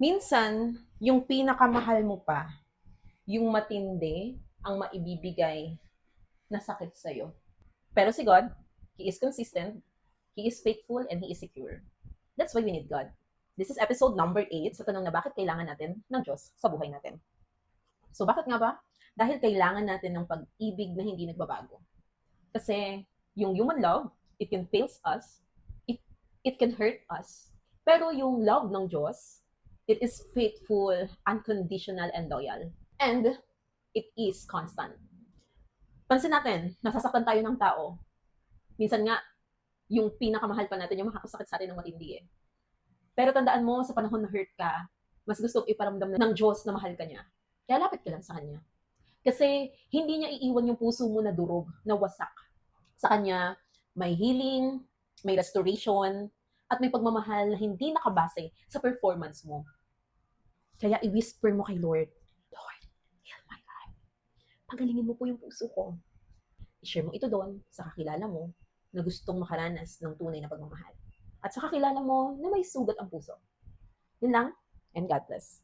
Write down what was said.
Minsan, yung pinakamahal mo pa, yung matindi ang maibibigay na sakit sa'yo. Pero si God, He is consistent, He is faithful, and He is secure. That's why we need God. This is episode number 8 sa tanong na bakit kailangan natin ng Diyos sa buhay natin. So bakit nga ba? Dahil kailangan natin ng pag-ibig na hindi nagbabago. Kasi yung human love, it can fail us, it, it can hurt us. Pero yung love ng Diyos, it is faithful, unconditional, and loyal. And it is constant. Pansin natin, nasasaktan tayo ng tao. Minsan nga, yung pinakamahal pa natin, yung makakasakit sa atin ng matindi eh. Pero tandaan mo, sa panahon na hurt ka, mas gusto iparamdam ng Diyos na mahal ka niya. Kaya lapit ka lang sa Kanya. Kasi hindi niya iiwan yung puso mo na durog, na wasak. Sa Kanya, may healing, may restoration, at may pagmamahal na hindi nakabase sa performance mo. Kaya i-whisper mo kay Lord, Lord, heal my life. Pagalingin mo po yung puso ko. I-share mo ito doon sa kakilala mo na gustong makaranas ng tunay na pagmamahal. At sa kakilala mo na may sugat ang puso. Yun lang, and God bless.